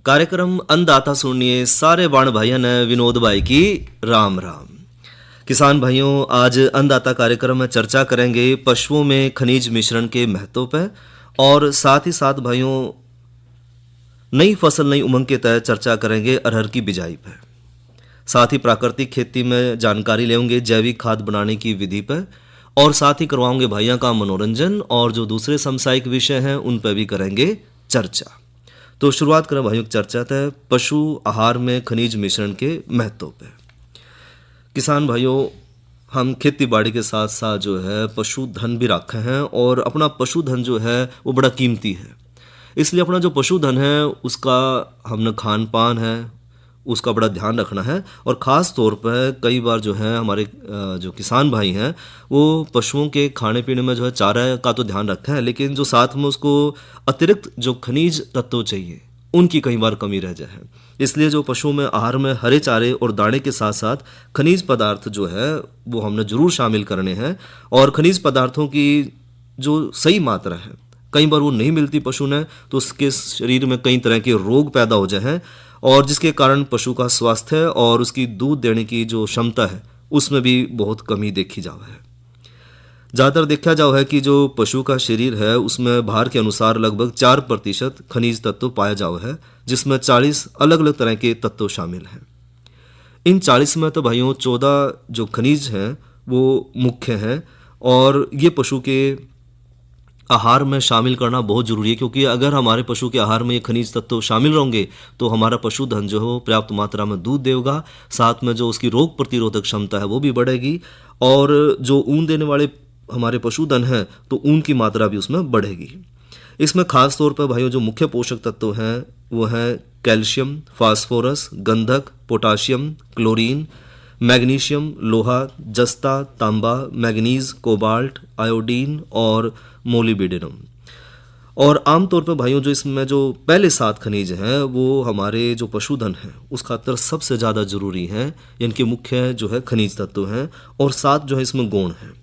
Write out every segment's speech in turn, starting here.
कार्यक्रम अन्नदाता सुनिए सारे बाण भाइयों ने विनोद भाई की राम राम। किसान भाइयों, आज अन्नदाता कार्यक्रम में चर्चा करेंगे पशुओं में खनिज मिश्रण के महत्व पर और साथ ही साथ भाइयों नई फसल नई उमंग के तहत चर्चा करेंगे अरहर की बिजाई पर। साथ ही प्राकृतिक खेती में जानकारी लेंगे जैविक खाद बनाने की विधि पर और साथ ही करवाओगे भाइयों का मनोरंजन और जो दूसरे समसायिक विषय हैं उन पर भी करेंगे चर्चा। तो शुरुआत करें भाइयों की चर्चा है पशु आहार में खनिज मिश्रण के महत्व पे। किसान भाइयों, हम खेती बाड़ी के साथ साथ जो है पशुधन भी रखे हैं और अपना पशुधन जो है वो बड़ा कीमती है। इसलिए अपना जो पशुधन है उसका हमने खान पान है उसका बड़ा ध्यान रखना है और ख़ास तौर पर कई बार जो है हमारे जो किसान भाई हैं वो पशुओं के खाने पीने में जो है चारा का तो ध्यान रखें हैं, लेकिन जो साथ में उसको अतिरिक्त जो खनिज तत्व चाहिए उनकी कई बार कमी रह जाए। इसलिए जो पशुओं में आहार में हरे चारे और दाने के साथ साथ खनिज पदार्थ जो है वो हमने ज़रूर शामिल करने हैं और खनिज पदार्थों की जो सही मात्रा है कई बार वो नहीं मिलती पशु ने तो उसके शरीर में कई तरह के रोग पैदा हो जाए हैं और जिसके कारण पशु का स्वास्थ्य और उसकी दूध देने की जो क्षमता है उसमें भी बहुत कमी देखी जावा है। ज़्यादातर देखा जाओ है कि जो पशु का शरीर है उसमें भार के अनुसार लगभग 4% खनिज तत्व पाया जाओ है, जिसमें 40 अलग अलग तरह के तत्व शामिल हैं। इन 40 में तो भाइयों 14 जो खनिज हैं वो मुख्य हैं और ये पशु के आहार में शामिल करना बहुत ज़रूरी है, क्योंकि अगर हमारे पशु के आहार में ये खनिज तत्व शामिल होंगे तो हमारा पशुधन जो है पर्याप्त मात्रा में दूध देगा, साथ में जो उसकी रोग प्रतिरोधक क्षमता है वो भी बढ़ेगी और जो ऊन देने वाले हमारे पशुधन हैं तो ऊन की मात्रा भी उसमें बढ़ेगी। इसमें खास तौर पर भाइयों जो मुख्य पोषक तत्व हैं वो हैं कैल्शियम, फास्फोरस, गंधक, पोटाशियम, क्लोरीन, मैग्नीशियम, लोहा, जस्ता, तांबा, मैग्नीज, कोबाल्ट, आयोडीन और मोलिब्डेनम। और आमतौर पर भाइयों जो इसमें जो पहले 7 खनिज हैं वो हमारे जो पशुधन हैं उस खातर सबसे ज़्यादा ज़रूरी हैं, इनके मुख्य जो है खनिज तत्व हैं और 7 जो है इसमें गुण हैं।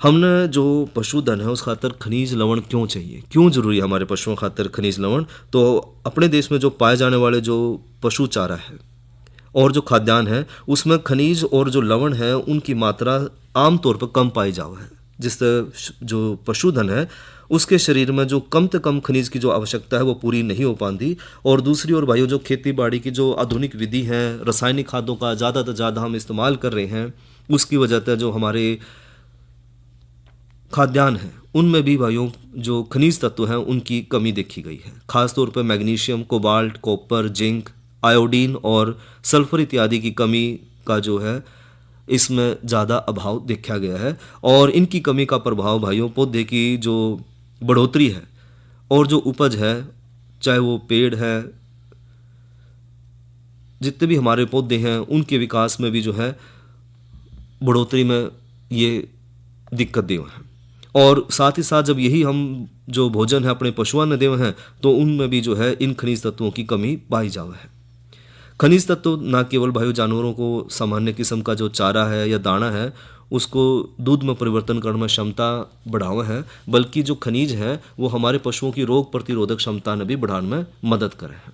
हमने जो पशुधन है उस खातर खनिज लवण क्यों चाहिए, क्यों जरूरी है हमारे पशुओं खातर खनिज लवण? तो अपने देश में जो पाए जाने वाले जो पशु चारा है और जो खाद्यान्न है उसमें खनिज और जो लवण है उनकी मात्रा आमतौर पर कम पाई जाओ है, जिससे जो पशुधन है उसके शरीर में जो कम से कम खनिज की जो आवश्यकता है वो पूरी नहीं हो पाती। और दूसरी ओर भाइयों जो खेती बाड़ी की जो आधुनिक विधि है, रासायनिक खादों का ज़्यादा से ज़्यादा हम इस्तेमाल कर रहे हैं, उसकी वजह से जो हमारे खाद्यान्न है उनमें भी भाइयों जो खनिज तत्व हैं उनकी कमी देखी गई है। खासतौर पर magnesium, cobalt, copper, zinc, iodine और सल्फर इत्यादि की कमी का जो है इसमें ज़्यादा अभाव देखा गया है और इनकी कमी का प्रभाव भाइयों पौधे की जो बढ़ोतरी है और जो उपज है, चाहे वो पेड़ है, जितने भी हमारे पौधे हैं उनके विकास में भी जो है बढ़ोतरी में ये दिक्कत देव है। और साथ ही साथ जब यही हम जो भोजन है अपने पशुओं ने देव हैं तो उनमें भी जो है इन खनिज तत्वों की कमी पाई जावा है। खनिज तत्व न केवल भाइयों जानवरों को सामान्य किस्म का जो चारा है या दाना है उसको दूध में परिवर्तन करने में क्षमता बढ़ावा है, बल्कि जो खनिज है वो हमारे पशुओं की रोग प्रतिरोधक क्षमता ने भी बढ़ाने में मदद करे हैं।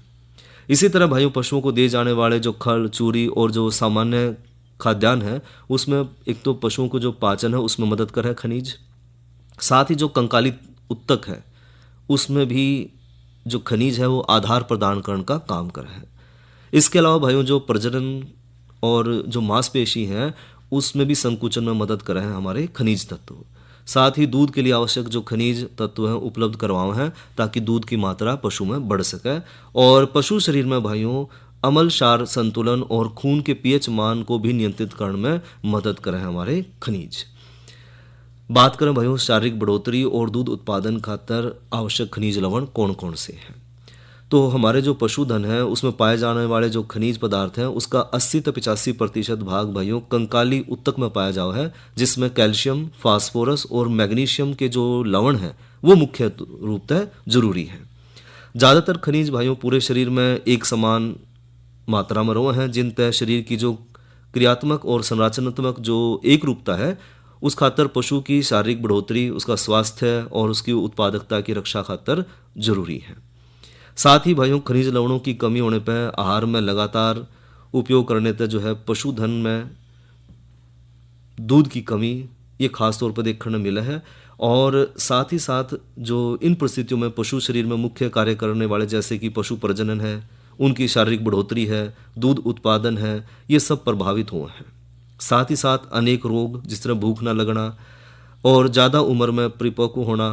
इसी तरह भाइयों पशुओं को दिए जाने वाले जो खल, चूरी और जो सामान्य खाद्यान्न है उसमें एक तो पशुओं को जो पाचन है उसमें मदद करे खनिज, साथ ही जो कंकाली उत्तक है उसमें भी जो खनिज है वो आधार प्रदान करने का काम करे है। इसके अलावा भाइयों जो प्रजनन और जो मांसपेशी हैं उसमें भी संकुचन में मदद कर रहे हैं हमारे खनिज तत्व। साथ ही दूध के लिए आवश्यक जो खनिज तत्व हैं उपलब्ध करवाए हैं ताकि दूध की मात्रा पशु में बढ़ सके और पशु शरीर में भाइयों अमल क्षार संतुलन और खून के पीएच मान को भी नियंत्रित करने में मदद कर रहे हैं हमारे खनिज। बात करें भाइयों शारीरिक बढ़ोतरी और दूध उत्पादन खातर आवश्यक खनिज लवण कौन कौन से हैं, तो हमारे जो पशुधन है उसमें पाए जाने वाले जो खनिज पदार्थ हैं उसका 80 से 85% भाग भाइयों कंकाली उत्तक में पाया जाओ है, जिसमें कैल्शियम, फास्फोरस और मैग्नीशियम के जो लवण हैं वो मुख्य रूप से जरूरी हैं। ज़्यादातर खनिज भाइयों पूरे शरीर में एक समान मात्रा में रहे हैं, जिन तय शरीर की जो क्रियात्मक और संरचनात्मक जो एक रूपता है उस खातर पशु की शारीरिक बढ़ोतरी, उसका स्वास्थ्य और उसकी उत्पादकता की रक्षा खातर जरूरी है। साथ ही भाइयों खनिज लवणों की कमी होने पर आहार में लगातार उपयोग करने पर जो है पशुधन में दूध की कमी ये खास तौर पर देखने में मिला है। और साथ ही साथ जो इन परिस्थितियों में पशु शरीर में मुख्य कार्य करने वाले जैसे कि पशु प्रजनन है, उनकी शारीरिक बढ़ोतरी है, दूध उत्पादन है, ये सब प्रभावित हुए हैं। साथ ही साथ अनेक रोग जिस तरह भूख न लगना और ज़्यादा उम्र में परिपक्व होना,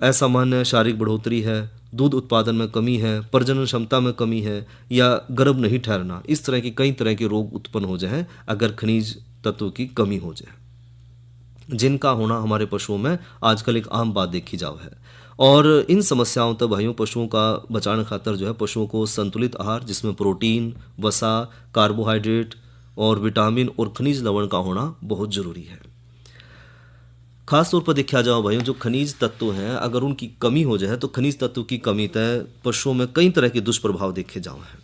असामान्य शारीरिक बढ़ोतरी है, दूध उत्पादन में कमी है, प्रजनन क्षमता में कमी है या गर्भ नहीं ठहरना, इस तरह की कई तरह के रोग उत्पन्न हो जाए अगर खनिज तत्व की कमी हो जाए, जिनका होना हमारे पशुओं में आजकल एक आम बात देखी जाओ है। और इन समस्याओं तक भाइयों पशुओं का बचाने खातर जो है पशुओं को संतुलित आहार जिसमें प्रोटीन, वसा, कार्बोहाइड्रेट और विटामिन और खनिज लवण का होना बहुत जरूरी है। खास तौर पर देखा जाओ भाइयों जो खनिज तत्व हैं अगर उनकी कमी हो जाए तो खनिज तत्व की कमी तय पशुओं में कई तरह के दुष्प्रभाव देखे जाओ हैं।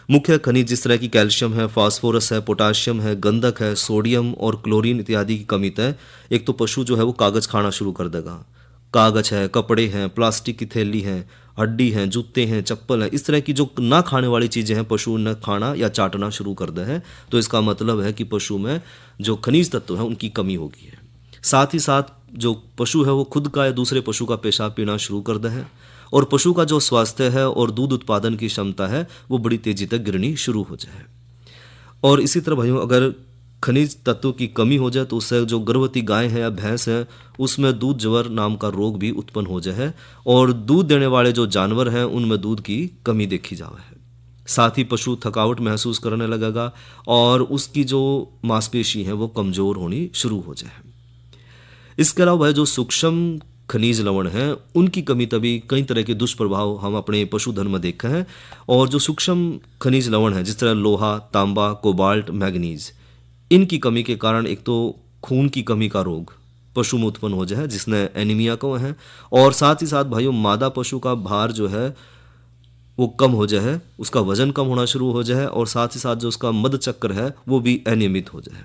मुख्य खनिज जिस तरह की कैल्शियम है, फास्फोरस है, पोटाशियम है, गंधक है, सोडियम और क्लोरीन इत्यादि की कमी तय एक तो पशु जो है वो कागज खाना शुरू कर देगा। कागज है, कपड़े हैं, प्लास्टिक की थैली है, हड्डी हैं, जूते हैं, चप्पल है, इस तरह की जो ना खाने वाली चीज़ें हैं पशु न खाना या चाटना शुरू कर दे है, तो इसका मतलब है कि पशु में जो खनिज तत्व है उनकी कमी हो गई है। साथ ही साथ जो पशु है वो खुद का या दूसरे पशु का पेशाब पीना शुरू कर दे है और पशु का जो स्वास्थ्य है और दूध उत्पादन की क्षमता है वो बड़ी तेजी तक गिरनी शुरू हो जाए। और इसी तरह भाइयों अगर खनिज तत्व की कमी हो जाए तो उससे जो गर्भवती गाय है या भैंस है उसमें दूध जवर नाम का रोग भी उत्पन्न हो जाए और दूध देने वाले जो जानवर हैं उनमें दूध की कमी देखी जाए है। साथ ही पशु थकावट महसूस करने लगेगा और उसकी जो मांसपेशी है वो कमज़ोर होनी शुरू हो जाए। इसके अलावा भाई जो सूक्ष्म खनिज लवण हैं उनकी कमी तभी कई तरह के दुष्प्रभाव हम अपने पशुधन में देखे हैं। और जो सूक्ष्म खनिज लवण है जिस तरह लोहा, तांबा, कोबाल्ट, मैग्नीज, इनकी कमी के कारण एक तो खून की कमी का रोग पशु में उत्पन्न हो जाए जिसने एनीमिया को है और साथ ही साथ भाइयों मादा पशु का भार जो है वो कम हो जाए, उसका वजन कम होना शुरू हो जाए और साथ ही साथ जो उसका मध चक्र है वो भी अनियमित हो जाए।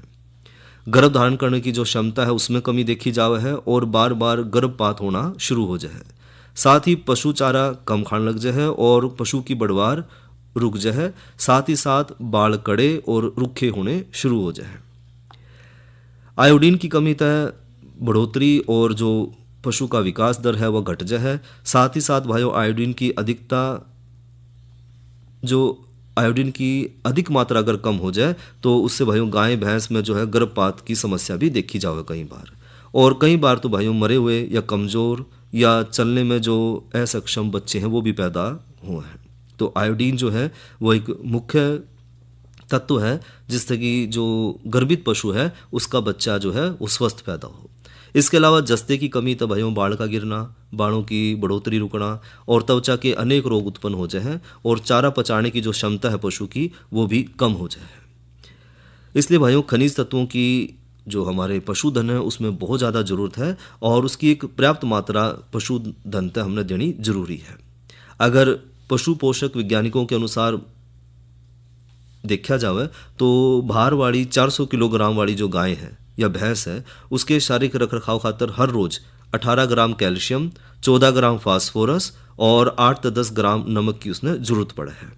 गर्भ धारण करने की जो क्षमता है उसमें कमी देखी जावे है और बार बार गर्भपात होना शुरू हो जाए। साथ ही पशु चारा कम खाने लग जाए और पशु की बढ़वार रुक जाए। साथ ही साथ बाल कड़े और रुखे होने शुरू हो जाए। आयोडीन की कमी तय बढ़ोतरी और जो पशु का विकास दर है वह घट जाए। साथ ही साथ भाइयों आयोडीन की अधिक मात्रा अगर कम हो जाए तो उससे भाइयों गाय भैंस में जो है गर्भपात की समस्या भी देखी जावे कई बार। और कई बार तो भाइयों मरे हुए या कमज़ोर या चलने में जो असक्षम बच्चे हैं वो भी पैदा हुए हैं। तो आयोडीन जो है वो एक मुख्य तत्व है जिससे कि जो गर्भित पशु है उसका बच्चा जो है वो स्वस्थ पैदा हो। इसके अलावा जस्ते की कमी तो भाइयों बाढ़ का गिरना, बालों की बढ़ोतरी रुकना और त्वचा के अनेक रोग उत्पन्न हो जाए और चारा पचाने की जो क्षमता है पशु की वो भी कम हो जाए। इसलिए भाइयों खनिज तत्वों की जो हमारे पशुधन है उसमें बहुत ज़्यादा ज़रूरत है और उसकी एक पर्याप्त मात्रा पशुधन तक हमने देनी जरूरी है। अगर पशु पोषक वैज्ञानिकों के अनुसार देखा जाए तो भार वाली 400 किलोग्राम वाली जो गाय है या भैंस है उसके शारीरिक रखरखाव खातर हर रोज 18 ग्राम कैल्शियम, 14 ग्राम फास्फोरस और 8 से 10 ग्राम नमक की उसने जरूरत पड़े है।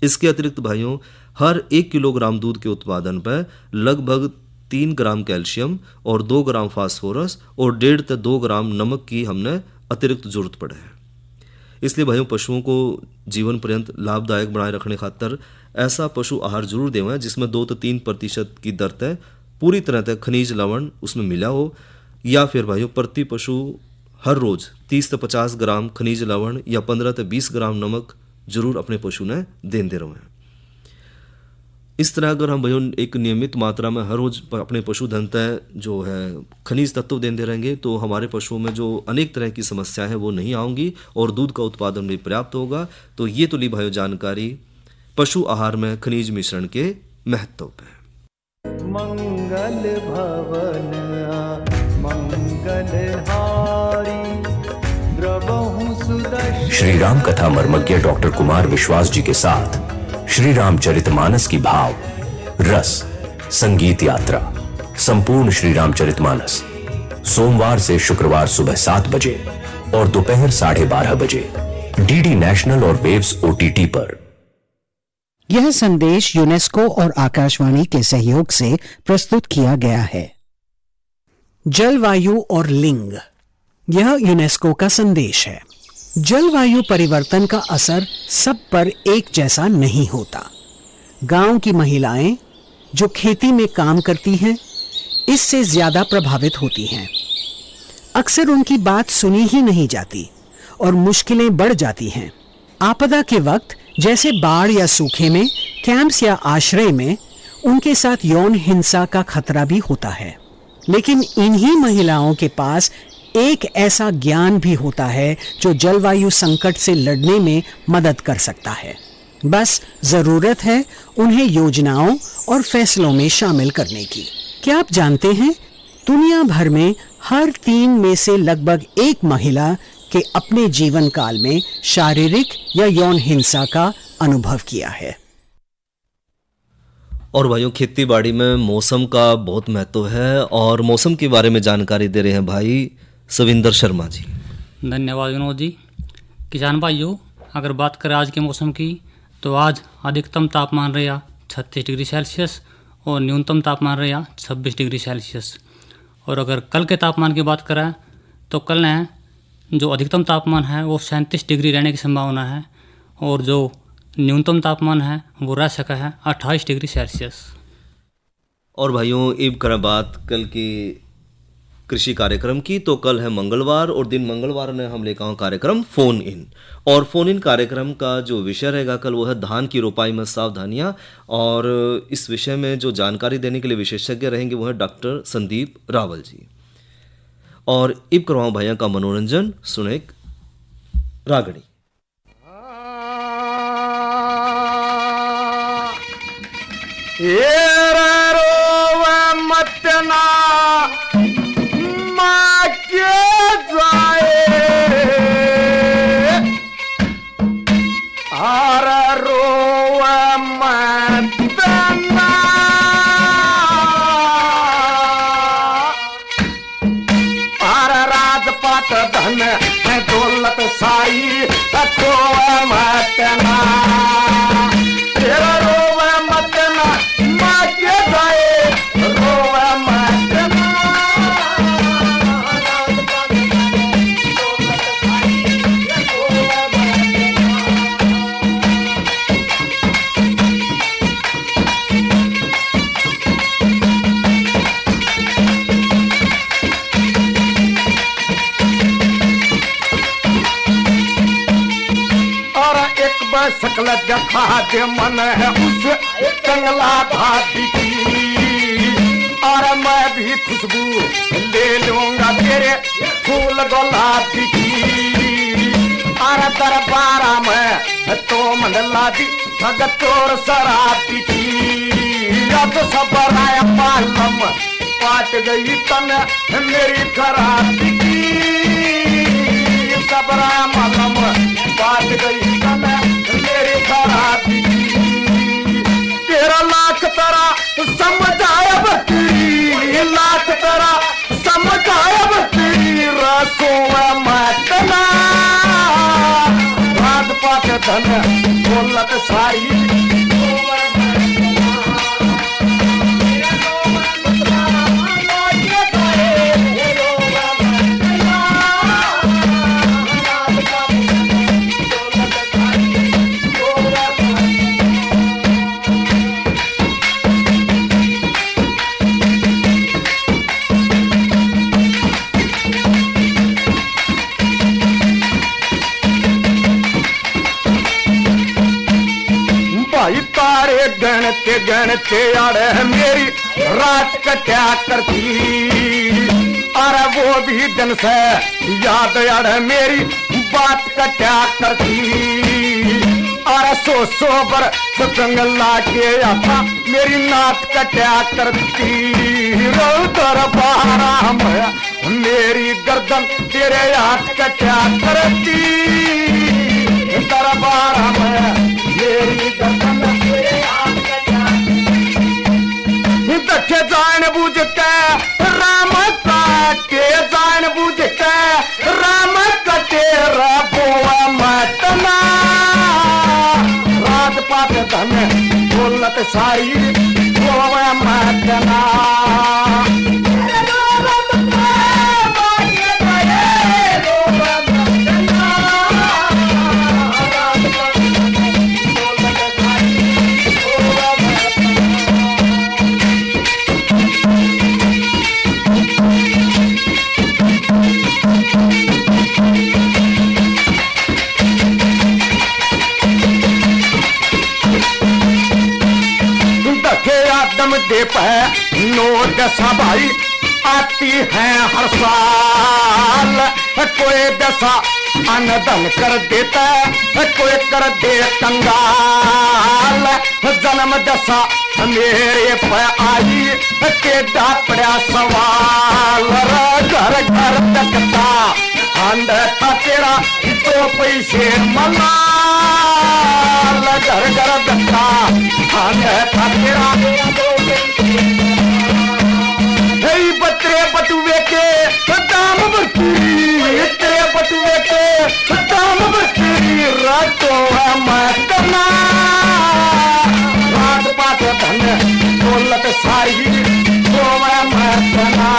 इसके अतिरिक्त भाइयों हर 1 किलोग्राम दूध के उत्पादन पर लगभग 3 ग्राम कैल्शियम और 2 ग्राम फास्फोरस और 1.5 से 2 ग्राम नमक की हमने अतिरिक्त जरूरत पड़े है। इसलिए भाइयों पशुओं को जीवन पर्यंत लाभदायक बनाए रखने खातर ऐसा पशु आहार जरूर देवें जिसमें 2 से 3% की दर तय पूरी तरह तक खनिज लवण उसमें मिला हो, या फिर भाइयों प्रति पशु हर रोज 30 से 50 ग्राम खनिज लवण या 15 से 20 ग्राम नमक जरूर अपने पशु ने देते रहें। इस तरह अगर हम भाइयों एक नियमित मात्रा में हर रोज अपने पशुधन तय जो है खनिज तत्व देते रहेंगे तो हमारे पशुओं में जो अनेक तरह की समस्याएं हैं वो नहीं आएंगी और दूध का उत्पादन भी पर्याप्त होगा। तो ये तो ली भाइयों जानकारी पशु आहार में खनिज मिश्रण के महत्व पे। मंगल भवन मंगल हारी द्रवहु सुदर्शन। श्री राम कथा मर्मज्ञ डॉक्टर कुमार विश्वास जी के साथ श्री रामचरितमानस की भाव रस संगीत यात्रा संपूर्ण श्री रामचरितमानस सोमवार से शुक्रवार सुबह 7 बजे और दोपहर 12:30 बजे डीडी नेशनल और वेव्स ओटीटी पर। यह संदेश यूनेस्को और आकाशवाणी के सहयोग से प्रस्तुत किया गया है। जलवायु और लिंग, यह यूनेस्को का संदेश है। जलवायु परिवर्तन का असर सब पर एक जैसा नहीं होता। गांव की महिलाएं जो खेती में काम करती हैं, इससे ज्यादा प्रभावित होती हैं। अक्सर उनकी बात सुनी ही नहीं जाती और मुश्किलें बढ़ जाती हैं। आपदा के वक्त जैसे बाढ़ या सूखे में कैंप्स या आश्रय में उनके साथ यौन हिंसा का खतरा भी होता है। लेकिन इन्हीं महिलाओं के पास एक ऐसा ज्ञान भी होता है जो जलवायु संकट से लड़ने में मदद कर सकता है। बस जरूरत है उन्हें योजनाओं और फैसलों में शामिल करने की। क्या आप जानते हैं, दुनिया भर में हर 3 में से लगभग 1 महिला के अपने जीवन काल में शारीरिक या यौन हिंसा का अनुभव किया है। और भाइयों, खेती बाड़ी में मौसम का बहुत महत्व है और मौसम के बारे में जानकारी दे रहे हैं भाई सविंदर शर्मा जी। धन्यवाद विनोद जी। किसान भाइयों, अगर बात करें आज के मौसम की, तो आज अधिकतम तापमान रहा 36 डिग्री सेल्सियस और न्यूनतम तापमान रहा 26 डिग्री सेल्सियस। और अगर कल के तापमान की बात करें तो कल है जो अधिकतम तापमान है वो 37 डिग्री रहने की संभावना है और जो न्यूनतम तापमान है वो रह सका है 28 डिग्री सेल्सियस। और भाइयों, अब करें बात कल की कृषि कार्यक्रम की, तो कल है मंगलवार और दिन मंगलवार ने हम लेकर आए कार्यक्रम फोन इन। और फोन इन कार्यक्रम का जो विषय रहेगा कल वो है धान की रोपाई में सावधानियां। और इस विषय में जो जानकारी देने के लिए विशेषज्ञ रहेंगे वो है डॉक्टर संदीप रावल जी। और इब करवाऊं भैया का मनोरंजन, सुने रागड़ी। दौलत सारी तो मतना तेरा रोवे मतना माँ के जाए रोवे मतना। सकल जखा दे मन है उस कंगला भाती की। और मैं भी खुशबू ले लूंगा तेरे फूल गुलाबी की। और दरबारा में तो मन लादी ठग चोर शराबी की। अब सब राय पालम पाट गई तन मेरी खराबी की। सब राय मलम पाट गई तन मेरी खराबी। तेरा लाख तरह समझायब तेरी, लाख तरह समझायब तेरी रसों मतना। रात पात धन दौलत सारी गणते गणते अरे मेरी रात कट्या करती। अरे वो भी दिन से याद अरे मेरी बात कट्या करती। अरे सो बर कंगला के आता मेरी नात कट्या करती। रो दरबारा में मेरी गर्दन तेरे हाथ कट्या करती। दरबारा में मेरी गर्दन दखे जान बुझ के राम के जान बुझ के राम कटे बोआ मत पात धन दौलत सारी होवे महतना दम दे पे नो दशा भाई आती है हर साल कोई दशा अनधन कर देता कोई कर दे कंगाल जन्म दशा मेरे पे आई केडा पड़ा सवाल घर घर तकता अंधता तेरा तो पैसे मला घर घर तकता अंधता तेरा बतरे बटुए के दाम बरती तेरे बटुए के दाम बरती रातों मतना रात पात धन दौलत सारी सोवा मतना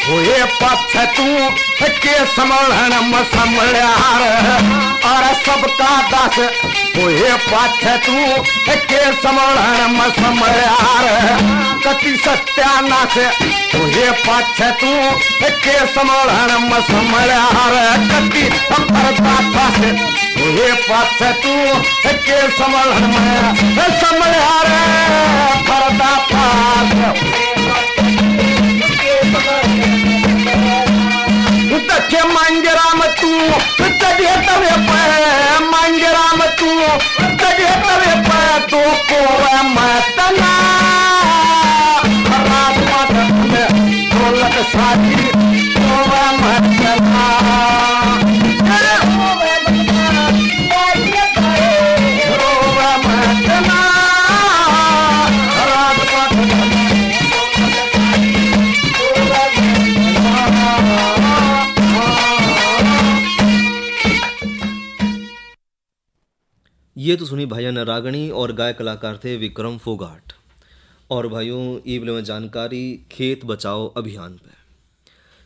हुए पक्ष तू के समरण समल्यार और सबका दास हुए पक्ष तू के समरण समल्यार कति सत्यानाश हुए पक्ष तू के समरण समल्यार कति अपरदास हुए पक्ष तू के समरण समल्यार परदास दखे मांगराम तू तड़े तवे पे मांगराम तू तड़े तवे पे तो को मतना रात पात दौलत सारी को मतना ये तो सुनी भाइयों ने रागणी और गायक कलाकार थे विक्रम फोगाट। और भाइयों ईबले में जानकारी खेत बचाओ अभियान पे।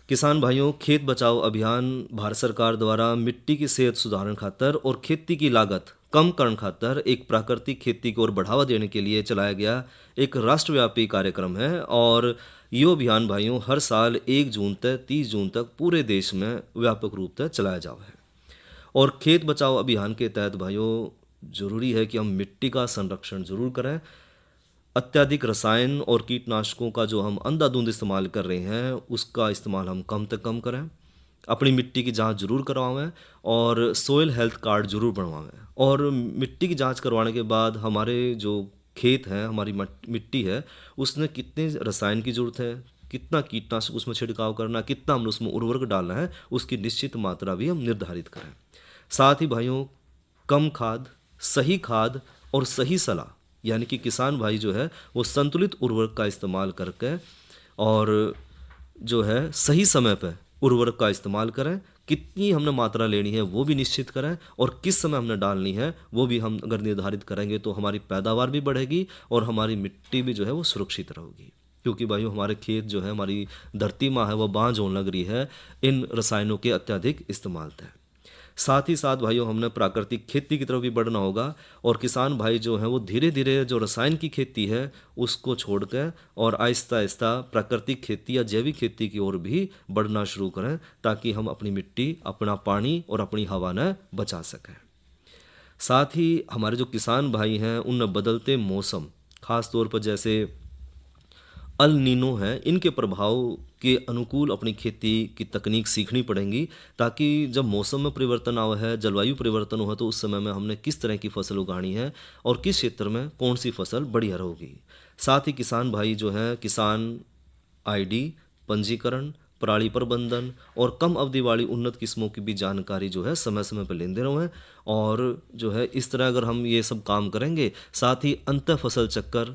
किसान भाइयों, खेत बचाओ अभियान भारत सरकार द्वारा मिट्टी की सेहत सुधारने खातर और खेती की लागत कम करने खातर एक प्राकृतिक खेती को और बढ़ावा देने के लिए चलाया गया एक राष्ट्रव्यापी कार्यक्रम है। और ये अभियान भाइयों हर साल 1 जून तक 30 जून तक पूरे देश में व्यापक रूप से चलाया जावा है। और खेत बचाओ अभियान के तहत भाइयों जरूरी है कि हम मिट्टी का संरक्षण जरूर करें। अत्यधिक रसायन और कीटनाशकों का जो हम अंधाधुंध इस्तेमाल कर रहे हैं उसका इस्तेमाल हम कम से कम करें। अपनी मिट्टी की जांच जरूर करवाएं और सोइल हेल्थ कार्ड जरूर बनवाएं। और मिट्टी की जांच करवाने के बाद हमारे जो खेत है, हमारी मिट्टी है, उसमें कितने रसायन की जरूरत है, कितना कीटनाशक उसमें छिड़काव करना, कितना हमने उसमें उर्वरक डालना है, उसकी निश्चित मात्रा भी हम निर्धारित करें। साथ ही भाइयों कम खाद, सही खाद और सही सलाह, यानी कि किसान भाई जो है वो संतुलित उर्वरक का इस्तेमाल करके और जो है सही समय पर उर्वरक का इस्तेमाल करें। कितनी हमने मात्रा लेनी है वो भी निश्चित करें और किस समय हमने डालनी है वो भी हम अगर निर्धारित करेंगे तो हमारी पैदावार भी बढ़ेगी और हमारी मिट्टी भी जो है वो सुरक्षित रहेगी। क्योंकि भाइयों हमारे खेत जो है, हमारी धरती माँ है, वो बांझ होने लग रही है इन रसायनों के अत्यधिक इस्तेमाल से। साथ ही साथ भाइयों हमने प्राकृतिक खेती की तरफ भी बढ़ना होगा और किसान भाई जो हैं वो धीरे धीरे जो रसायन की खेती है उसको छोड़कर और आहिस्ता आहिस्ता प्राकृतिक खेती या जैविक खेती की ओर भी बढ़ना शुरू करें ताकि हम अपनी मिट्टी, अपना पानी और अपनी हवा न बचा सकें। साथ ही हमारे जो किसान भाई हैं उन बदलते मौसम, ख़ास तौर पर जैसे अल नीनो है, इनके प्रभाव के अनुकूल अपनी खेती की तकनीक सीखनी पड़ेंगी, ताकि जब मौसम में परिवर्तन आवा है, जलवायु परिवर्तन हुआ, तो उस समय में हमने किस तरह की फसल उगानी है और किस क्षेत्र में कौन सी फसल बढ़िया होगी। साथ ही किसान भाई जो है किसान आईडी, पंजीकरण, पराली प्रबंधन और कम अवधि वाली उन्नत किस्मों की भी जानकारी जो है समय समय पर लेते रहें। और जो है इस तरह अगर हम ये सब काम करेंगे, साथ ही अंतर फसल चक्कर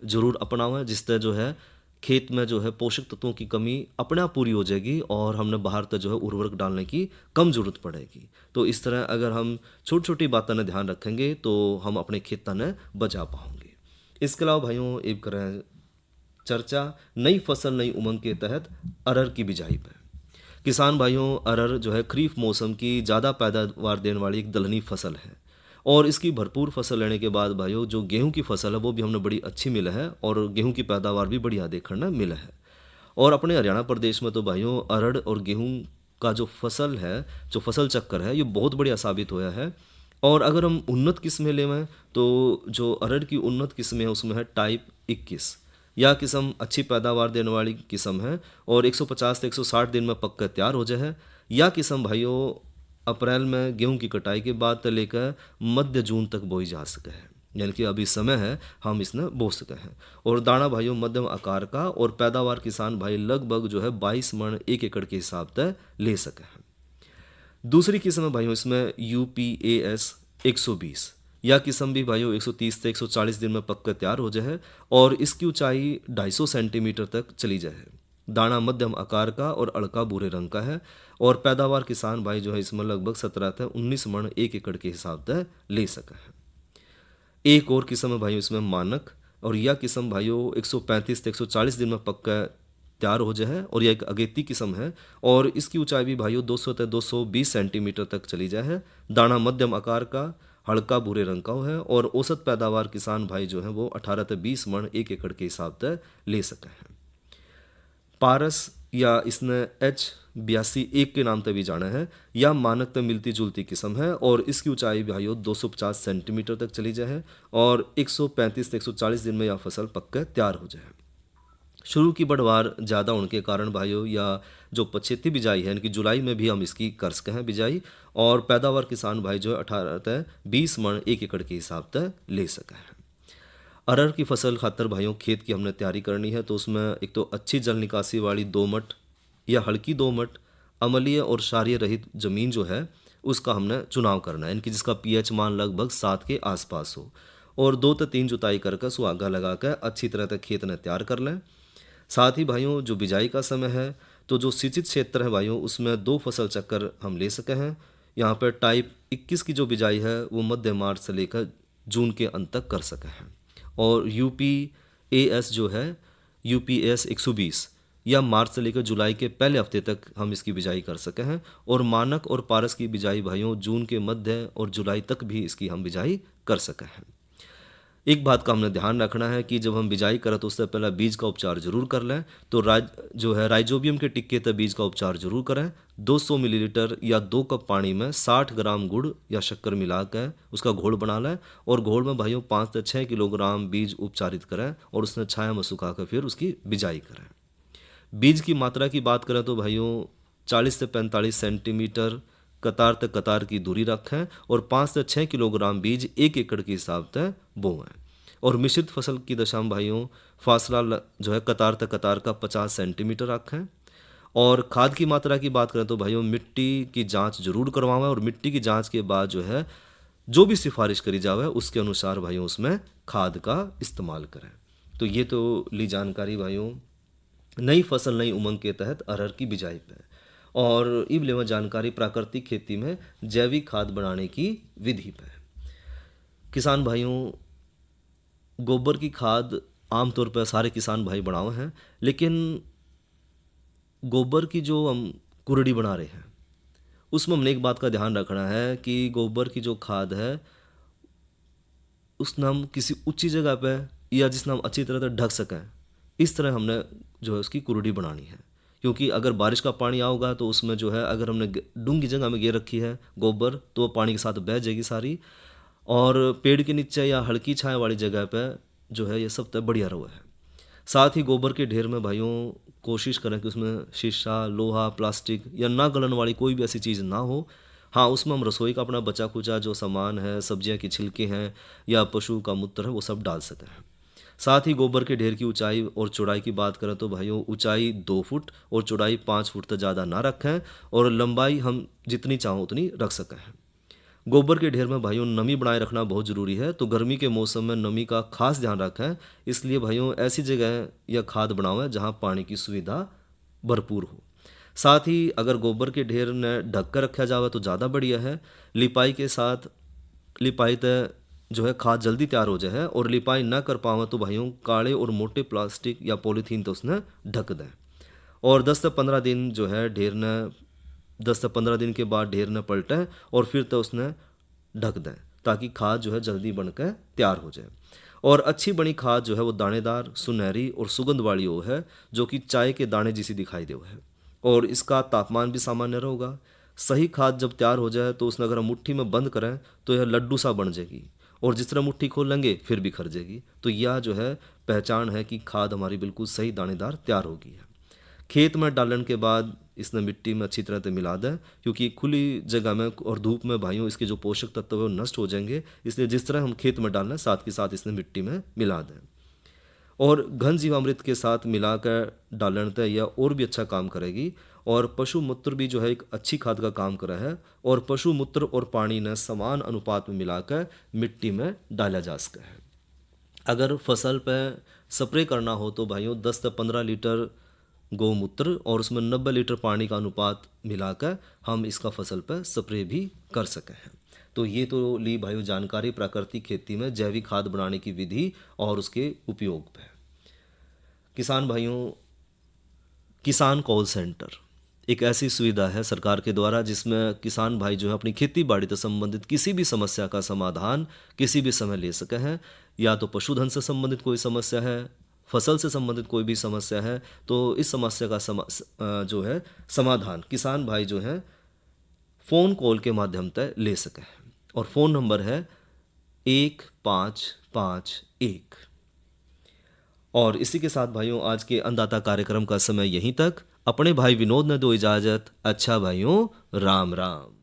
जरूर अपनावें, जिससे जो है खेत में जो है पोषक तत्वों की कमी अपने आप पूरी हो जाएगी और हमने बाहर तक जो है उर्वरक डालने की कम जरूरत पड़ेगी। तो इस तरह अगर हम छोटी छोटी बातों ने ध्यान रखेंगे तो हम अपने खेतों ने बचा पाएंगे। इसके अलावा भाइयों एक करें चर्चा नई फसल नई उमंग के तहत अरहर की बिजाई पर। किसान भाइयों, अरहर जो है खरीफ मौसम की ज़्यादा पैदावार देने वाली एक दलहनी फसल है और इसकी भरपूर फसल लेने के बाद भाइयों जो गेहूं की फसल है वो भी हमने बड़ी अच्छी मिला है और गेहूं की पैदावार भी बढ़िया देखने मिला है। और अपने हरियाणा प्रदेश में तो भाइयों अरहर और गेहूं का जो फसल है, जो फसल चक्कर है, ये बहुत बढ़िया साबित होया है। और अगर हम उन्नत किस्में लेवें तो जो अरहर की उन्नत किस्में हैं उसमें है टाइप 21, यह किस्म अच्छी पैदावार देने वाली किस्म है और 150 से 160 दिन में पककर तैयार हो जाए है। यह किस्म भाइयों अप्रैल में गेहूं की कटाई के बाद से लेकर मध्य जून तक बोई जा सके है, यानी कि अभी समय है हम इसने बो सके हैं। और दाना भाइयों मध्यम आकार का और पैदावार किसान भाई लगभग जो है 22 मण 1 एकड़ के हिसाब से ले सके हैं। दूसरी किस्म है भाइयों इसमें UPAS 120, यह किस्म भी भाइयों 130 से 140 दिन में पककर तैयार हो जाए है और इसकी ऊंचाई 250 सेंटीमीटर तक चली जाए है। दाना मध्यम आकार का और अड़का भूरे रंग का है और पैदावार किसान भाई जो है इसमें लगभग 17 से 19 मण 1 एकड़ के हिसाब से ले सका है। एक और किस्म है भाइयों इसमें मानक, और यह किस्म भाइयों 135 से 140 दिन में पककर तैयार हो जाए है और यह एक अगेती किस्म है और इसकी ऊंचाई भी भाइयों 200 से 220 सेंटीमीटर तक चली जाए है। दाना मध्यम आकार का, हल्का भूरे रंग का है और औसत पैदावार किसान भाई जो है वो 18 से 20 मण 1 एकड़ के हिसाब से ले सके हैं। पारस या इसने H82 के नाम से भी जाना है, यह मानक तक मिलती जुलती किस्म है और इसकी ऊंचाई भाइयों 250 सेंटीमीटर तक चली जाए है और 135 से 140 दिन में यह फसल पककर तैयार हो जाए। शुरू की बढ़वार ज़्यादा होने के कारण भाइयों या जो पछेती बिजाई है, यानी कि जुलाई में भी हम इसकी कर सके हैं बिजाई और पैदावार किसान भाई जो है 18 से 20 मण 1 एकड़ के हिसाब से ले सके हैं। अरहर की फसल खातर भाइयों खेत की हमने तैयारी करनी है तो उसमें एक तो अच्छी जल निकासी वाली दोमट या हल्की दोमट अम्लीय और क्षारीय रहित जमीन जो है उसका हमने चुनाव करना है, यानी कि जिसका pH मान लगभग 7 के आसपास हो और 2 से 3 जुताई कर सुहागा लगा कर अच्छी तरह तक खेत ने तैयार कर लें। साथ ही भाइयों जो बिजाई का समय है तो जो सिंचित क्षेत्र है भाइयों उसमें 2 फसल चक्कर हम ले सके हैं। यहाँ पर टाइप 21 की जो बिजाई है वो मध्य मार्च से लेकर जून के अंत तक कर सके हैं और UPAS जो है UPAS 120 या मार्च से लेकर जुलाई के पहले हफ्ते तक हम इसकी बिजाई कर सके हैं और मानक और पारस की बिजाई भाइयों जून के मध्य और जुलाई तक भी इसकी हम बिजाई कर सके हैं। एक बात का हमने ध्यान रखना है कि जब हम बिजाई करें तो उससे पहले बीज का उपचार जरूर कर लें। तो जो है राइजोबियम के टिक्के तक बीज का उपचार जरूर करें। 200 मिलीलीटर या 2 कप पानी में 60 ग्राम गुड़ या शक्कर मिलाकर उसका घोल बना लें और घोल में भाइयों 5 से 6 किलोग्राम बीज उपचारित करें और उसने छाया में सुखाकर फिर उसकी बिजाई करें। बीज की मात्रा की बात करें तो भाइयों 40 से 45 सेंटीमीटर कतार तक कतार की दूरी रखें और 5 से 6 किलोग्राम बीज 1 एकड़ के हिसाब से बोएं। और मिश्रित फसल की दशा में भाइयों फासला जो है कतार तक कतार का 50 सेंटीमीटर रखें। और खाद की मात्रा की बात करें तो भाइयों मिट्टी की जांच जरूर करवाएं और मिट्टी की जांच के बाद जो है जो भी सिफारिश करी जाए उसके अनुसार भाइयों उसमें खाद का इस्तेमाल करें। तो ये तो ली जानकारी भाइयों नई फसल नई उमंग के तहत अरहर की बिजाई पे। और इब लेवा जानकारी प्राकृतिक खेती में जैविक खाद बनाने की विधि पे। किसान भाइयों गोबर की खाद आमतौर पर सारे किसान भाई बनाए हैं, लेकिन गोबर की जो हम कुरड़ी बना रहे हैं उसमें हमने एक बात का ध्यान रखना है कि गोबर की जो खाद है उसने हम किसी ऊंची जगह पे या जिसने हम अच्छी तरह से ढक सकें इस तरह हमने जो है उसकी कुरड़ी बनानी है। क्योंकि अगर बारिश का पानी आओगा तो उसमें जो है अगर हमने डूंगी जगह में गिर रखी है गोबर तो वो पानी के साथ बह जाएगी सारी, और पेड़ के नीचे या हल्की छाया वाली जगह पे जो है ये सब तो बढ़िया रहा है। साथ ही गोबर के ढेर में भाइयों कोशिश करें कि उसमें शीशा, लोहा, प्लास्टिक या ना गलन वाली कोई भी ऐसी चीज़ ना हो। हाँ, उसमें हम रसोई का अपना बचा कुचा जो सामान है, सब्जियां की छिलके हैं या पशु का मूत्र है, वो सब डाल सकें। साथ ही गोबर के ढेर की ऊंचाई और चौड़ाई की बात करें तो भाइयों ऊंचाई 2 फुट और चौड़ाई 5 फुट तक ज़्यादा ना रखें और लंबाई हम जितनी चाहों उतनी रख सकें। गोबर के ढेर में भाइयों नमी बनाए रखना बहुत ज़रूरी है, तो गर्मी के मौसम में नमी का खास ध्यान रखें। इसलिए भाइयों ऐसी जगह या खाद बनावें जहां पानी की सुविधा भरपूर हो। साथ ही अगर गोबर के ढेर ने ढक कर रखा जावे तो ज़्यादा बढ़िया है। लिपाई तय जो है खाद जल्दी तैयार हो जाए और लिपाई ना कर पावे तो भाइयों काले और मोटे प्लास्टिक या पॉलीथीन तो उसने ढक दें। और 10 से 15 दिन जो है 10 से 15 दिन के बाद ढेर न पलटें और फिर तो उसने ढक दें ताकि खाद जो है जल्दी बनकर तैयार हो जाए। और अच्छी बनी खाद जो है वो दानेदार, सुनहरी और सुगंध वाली हो है, जो कि चाय के दाने जैसी दिखाई दे है और इसका तापमान भी सामान्य रहेगा। सही खाद जब तैयार हो जाए तो उसने अगर हम मुट्ठी में बंद करें तो यह लड्डू सा बन जाएगी और जिस तरह मुट्ठी खोल लेंगे फिर बिखर जाएगी। तो यह जो है पहचान है कि खाद हमारी बिल्कुल सही दानेदार तैयार होगी है। खेत में डालने के बाद इसने मिट्टी में अच्छी तरह से मिला दें, क्योंकि खुली जगह में और धूप में भाइयों इसके जो पोषक तत्व है वो नष्ट हो जाएंगे। इसलिए जिस तरह हम खेत में डालना है साथ के साथ इसने मिट्टी में मिला दें और घन जीवामृत के साथ मिलाकर डालने तय यह और भी अच्छा काम करेगी। और पशु मूत्र भी जो है एक अच्छी खाद का काम कर रहा है और पशु मूत्र और पानी ने समान अनुपात में मिलाकर मिट्टी में डाला जा सका है। अगर फसल पर स्प्रे करना हो तो भाइयों 10 से 15 लीटर गौमूत्र और उसमें 90 लीटर पानी का अनुपात मिलाकर हम इसका फसल पर स्प्रे भी कर सके हैं। तो ये तो ली भाइयों जानकारी प्राकृतिक खेती में जैविक खाद बनाने की विधि और उसके उपयोग पे। किसान भाइयों, किसान कॉल सेंटर एक ऐसी सुविधा है सरकार के द्वारा जिसमें किसान भाई जो है अपनी खेती बाड़ी से संबंधित किसी भी समस्या का समाधान किसी भी समय ले सके हैं। या तो पशुधन से संबंधित कोई समस्या है, फसल से संबंधित कोई भी समस्या है, तो इस समस्या का जो है समाधान किसान भाई जो है फ़ोन कॉल के माध्यम से ले सके हैं। और फ़ोन नंबर है 1551। और इसी के साथ भाइयों आज के अन्नदाता कार्यक्रम का समय यहीं तक। अपने भाई विनोद ने दो इजाज़त। अच्छा भाइयों, राम राम।